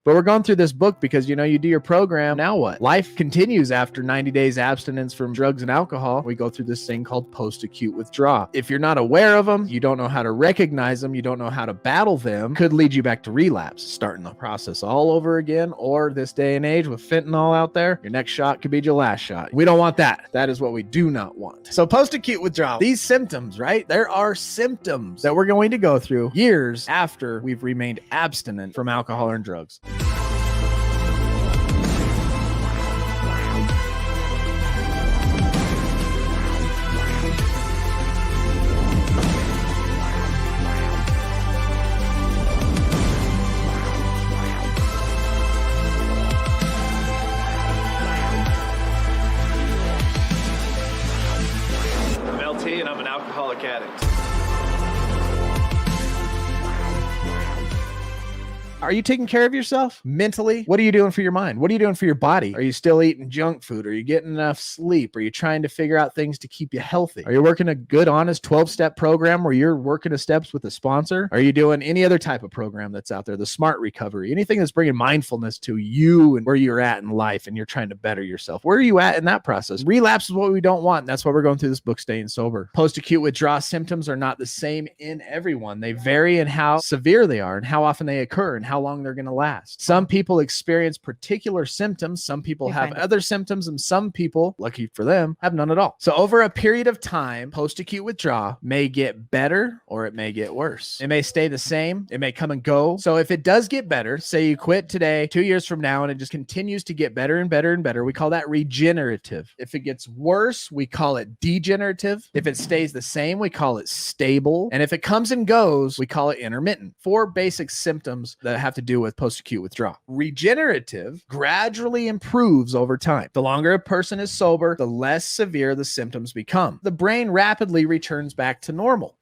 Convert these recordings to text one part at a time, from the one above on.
But we're going through this book because, you do your program. Now what? Life continues after 90 days abstinence from drugs and alcohol. We go through this thing called post acute withdrawal. If you're not aware of them, you don't know how to recognize them, you don't know how to battle them, could lead you back to relapse, starting the process all over again. Or this day and age with fentanyl out there, your next shot could be your last shot. We don't want that. That is what we do not want. So post acute withdrawal, these symptoms, right? There are symptoms that we're going to go through years after we've remained abstinent from alcohol and drugs. And I'm an alcoholic addict. Are you taking care of yourself mentally? What are you doing for your mind? What are you doing for your body? Are you still eating junk food? Are you getting enough sleep? Are you trying to figure out things to keep you healthy? Are you working a good, honest 12-step program where you're working the steps with a sponsor? Are you doing any other type of program that's out there? The smart recovery, anything that's bringing mindfulness to you and where you're at in life and you're trying to better yourself. Where are you at in that process? Relapse is what we don't want. And that's why we're going through this book, Staying Sober. Post-acute withdrawal symptoms are not the same in everyone. They vary in how severe they are and how often they occur and how long they're going to last. Some people experience particular symptoms. Some people have other symptoms, and some people, lucky for them, have none at all. So over a period of time, post-acute withdrawal may get better or it may get worse. It may stay the same. It may come and go. So if it does get better, say you quit today, 2 years from now, and it just continues to get better and better and better, we call that regenerative. If it gets worse, we call it degenerative. If it stays the same, we call it stable. And if it comes and goes, we call it intermittent. 4 basic symptoms that have to do with post-acute withdrawal. Regenerative gradually improves over time. The longer a person is sober, the less severe the symptoms become. The brain rapidly returns back to normal.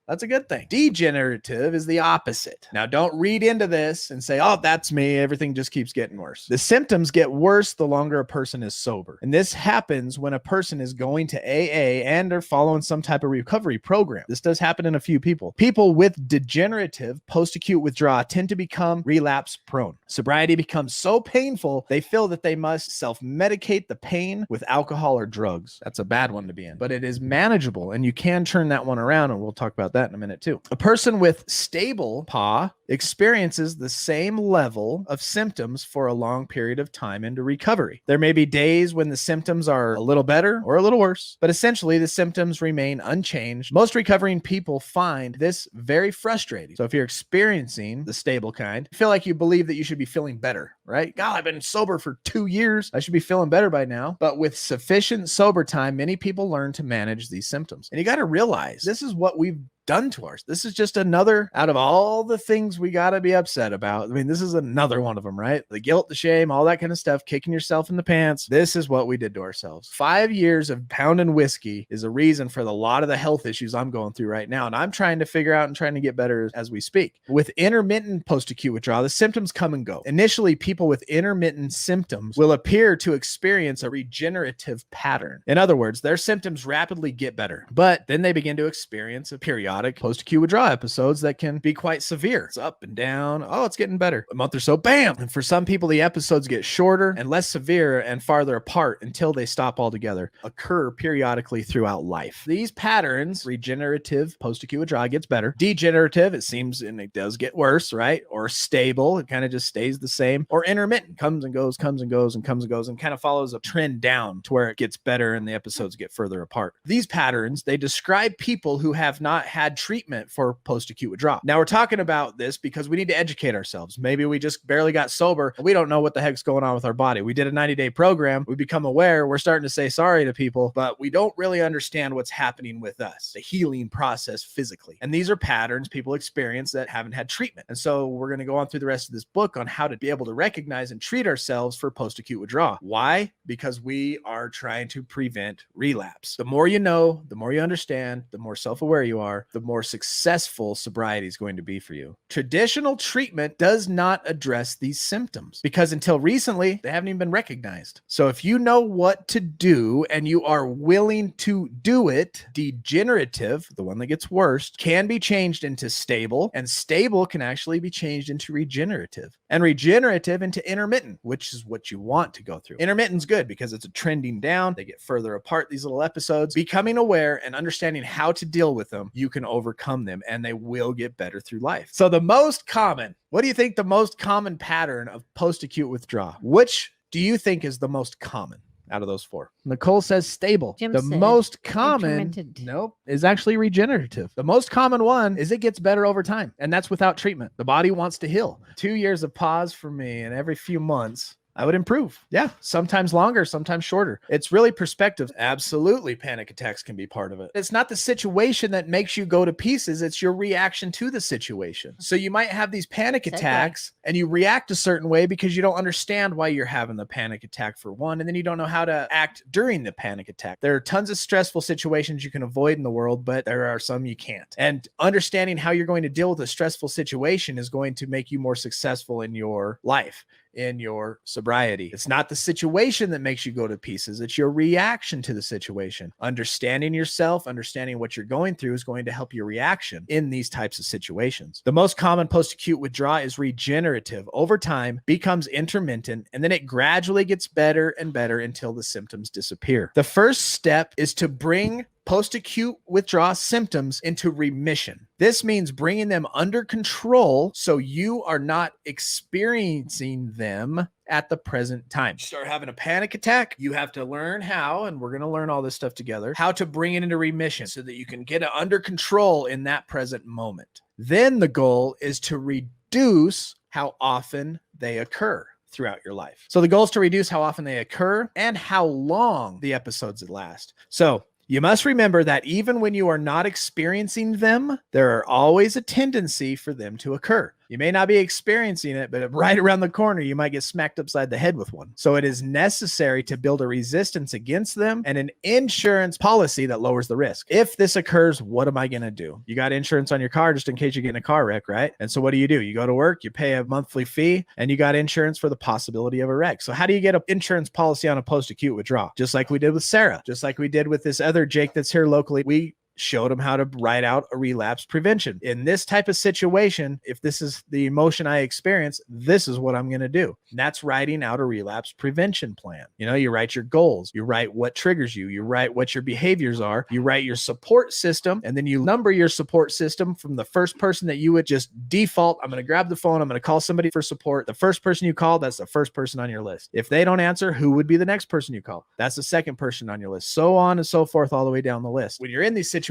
That's a good thing. Degenerative is the opposite. Now, don't read into this and say, oh, that's me. Everything just keeps getting worse. The symptoms get worse the longer a person is sober. And this happens when a person is going to AA and are following some type of recovery program. This does happen in a few people. People with degenerative post-acute withdrawal tend to become relapse prone. Sobriety becomes so painful, they feel that they must self-medicate the pain with alcohol or drugs. That's a bad one to be in, but it is manageable and you can turn that one around, and we'll talk about that in a minute too. A person with stable PAW experiences the same level of symptoms for a long period of time into recovery. There may be days when the symptoms are a little better or a little worse, but essentially the symptoms remain unchanged. Most recovering people find this very frustrating. So if you're experiencing the stable kind, you feel like you believe that you should be feeling better, right? God, I've been sober for 2 years. I should be feeling better by now. But with sufficient sober time, many people learn to manage these symptoms. And you got to realize this is what we've done to ours. This is just another out of all the things we got to be upset about. I mean, this is another one of them, right? The guilt, the shame, all that kind of stuff, kicking yourself in the pants. This is what we did to ourselves. 5 years of pounding whiskey is a reason for a lot of the health issues I'm going through right now. And I'm trying to figure out and trying to get better as we speak. With intermittent post-acute withdrawal, the symptoms come and go. Initially, people with intermittent symptoms will appear to experience a regenerative pattern. In other words, their symptoms rapidly get better, but then they begin to experience a periodic post-acute withdrawal episodes that can be quite severe. It's up and down. Oh, it's getting better. A month or so, bam. And for some people, the episodes get shorter and less severe and farther apart until they stop altogether, occur periodically throughout life. These patterns, regenerative post-acute withdrawal gets better. Degenerative, it seems, and it does get worse, right? Or stable, it kind of just stays the same. Or intermittent, comes and goes, comes and goes, and comes and goes, and kind of follows a trend down to where it gets better and the episodes get further apart. These patterns, they describe people who have not had treatment for post-acute withdrawal. Now we're talking about this because we need to educate ourselves. Maybe we just barely got sober and we don't know what the heck's going on with our body. We did a 90-day program. We become aware. We're starting to say sorry to people, but we don't really understand what's happening with us, the healing process physically. And these are patterns people experience that haven't had treatment. And so we're going to go on through the rest of this book on how to be able to recognize and treat ourselves for post-acute withdrawal. Why? Because we are trying to prevent relapse. The more you know, the more you understand, the more self-aware you are, the more successful sobriety is going to be for you. Traditional treatment does not address these symptoms because until recently, they haven't even been recognized. So if you know what to do and you are willing to do it, degenerative, the one that gets worse, can be changed into stable, and stable can actually be changed into regenerative, and regenerative into intermittent, which is what you want to go through. Intermittent's good because it's a trending down. They get further apart, these little episodes. Becoming aware and understanding how to deal with them, you can overcome them and they will get better through life. So the most common, what do you think the most common pattern of post-acute withdrawal? Which do you think is the most common out of those four? Nicole says stable. Jim the said most common, intermittent. nope, is actually regenerative. The most common one is it gets better over time, and that's without treatment. The body wants to heal. 2 years of pause for me, and every few months, I would improve. Yeah, sometimes longer, sometimes shorter. It's really perspective. Absolutely, panic attacks can be part of it. It's not the situation that makes you go to pieces. It's your reaction to the situation. So you might have these panic attacks and you react a certain way because you don't understand why you're having the panic attack for one, and then you don't know how to act during the panic attack. There are tons of stressful situations you can avoid in the world, but there are some you can't. And understanding how you're going to deal with a stressful situation is going to make you more successful in your life, in your sobriety. It's not the situation that makes you go to pieces. It's your reaction to the situation. Understanding yourself, understanding what you're going through is going to help your reaction in these types of situations. The most common post-acute withdrawal is regenerative. Over time, becomes intermittent, and then it gradually gets better and better until the symptoms disappear. The first step is to bring post-acute withdrawal symptoms into remission. This means bringing them under control so you are not experiencing them at the present time. You start having a panic attack, you have to learn how, and we're going to learn all this stuff together, how to bring it into remission so that you can get it under control in that present moment. Then the goal is to reduce how often they occur throughout your life. So the goal is to reduce how often they occur and how long the episodes last. So you must remember that even when you are not experiencing them, there are always a tendency for them to occur. You may not be experiencing it, but right around the corner, you might get smacked upside the head with one. So it is necessary to build a resistance against them and an insurance policy that lowers the risk. If this occurs, what am I going to do? You got insurance on your car just in case you get in a car wreck, right? And so what do? You go to work, you pay a monthly fee, and you got insurance for the possibility of a wreck. So how do you get an insurance policy on a post-acute withdrawal? Just like we did with Sarah, just like we did with this other Jake that's here locally. We showed him how to write out a relapse prevention. In this type of situation, if this is the emotion I experience, this is what I'm going to do. And that's writing out a relapse prevention plan. You know, you write your goals, you write what triggers you, you write what your behaviors are, you write your support system, and then you number your support system from the first person that you would just default. I'm going to grab the phone, I'm going to call somebody for support. The first person you call, that's the first person on your list. If they don't answer, who would be the next person you call? That's the second person on your list. So on and so forth all the way down the list. When you're in these situations,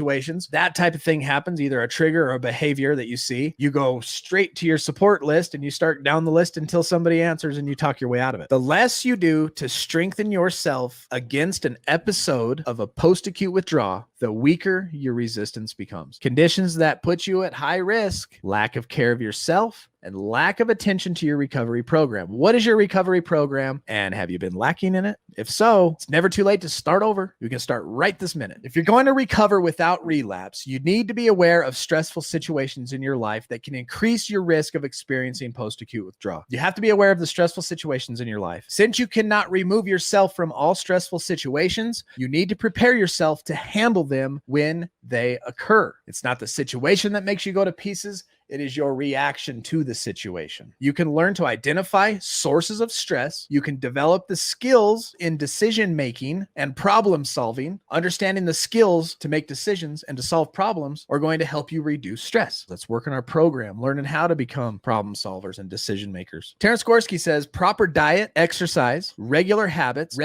that type of thing happens, either a trigger or a behavior that you see, you go straight to your support list and you start down the list until somebody answers and you talk your way out of it. The less you do to strengthen yourself against an episode of a post-acute withdrawal, the weaker your resistance becomes. Conditions that put you at high risk: lack of care of yourself and lack of attention to your recovery program. What is your recovery program, and have you been lacking in it? If so, it's never too late to start over. You can start right this minute. If you're going to recover without relapse, you need to be aware of stressful situations in your life that can increase your risk of experiencing post-acute withdrawal. You have to be aware of the stressful situations in your life. Since you cannot remove yourself from all stressful situations, you need to prepare yourself to handle them when they occur. It's not the situation that makes you go to pieces. It is your reaction to the situation. You can learn to identify sources of stress. You can develop the skills in decision making and problem solving. Understanding the skills to make decisions and to solve problems are going to help you reduce stress. Let's work on our program, learning how to become problem solvers and decision makers. Terrence Gorski says proper diet, exercise, regular habits,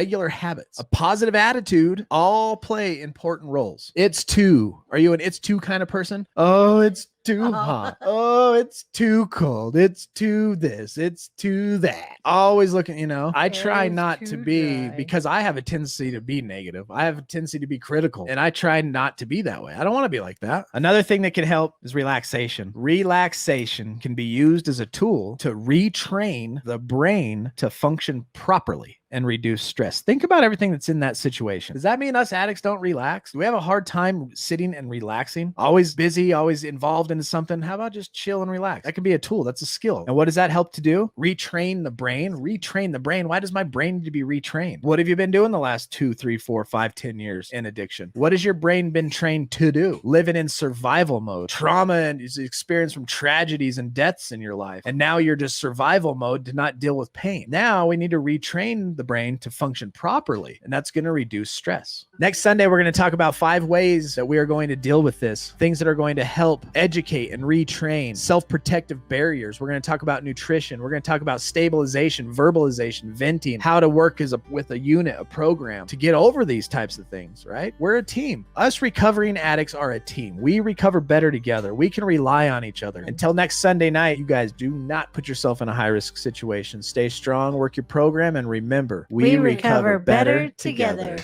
a positive attitude all play important roles. It's too. Are you an it's too kind of person? Oh, it's too hot. Oh, it's too cold. It's too this. It's too that. Always looking, I try not to be, because I have a tendency to be negative. I have a tendency to be critical, and I try not to be that way. I don't want to be like that. Another thing that can help is relaxation. Relaxation can be used as a tool to retrain the brain to function properly. and reduce stress. Think about everything that's in that situation. Does that mean us addicts don't relax? Do we have a hard time sitting and relaxing? Always busy, always involved into something? How about just chill and relax? That could be a tool. That's a skill. And what does that help to do? Retrain the brain. Retrain the brain. Why does my brain need to be retrained? What have you been doing the last 2, 3, 4, 5, 10 years in addiction? What has your brain been trained to do? Living in survival mode. Trauma and experience from tragedies and deaths in your life. And now you're just survival mode to not deal with pain. Now we need to retrain the brain to function properly, and that's going to reduce stress. Next Sunday, we're going to talk about 5 ways that we are going to deal with this, things that are going to help educate and retrain, self-protective barriers. We're going to talk about nutrition. We're going to talk about stabilization, verbalization, venting, how to work with a unit, a program to get over these types of things, right? We're a team. Us recovering addicts are a team. We recover better together. We can rely on each other. Until next Sunday night, you guys do not put yourself in a high-risk situation. Stay strong, work your program, and remember, we recover better together.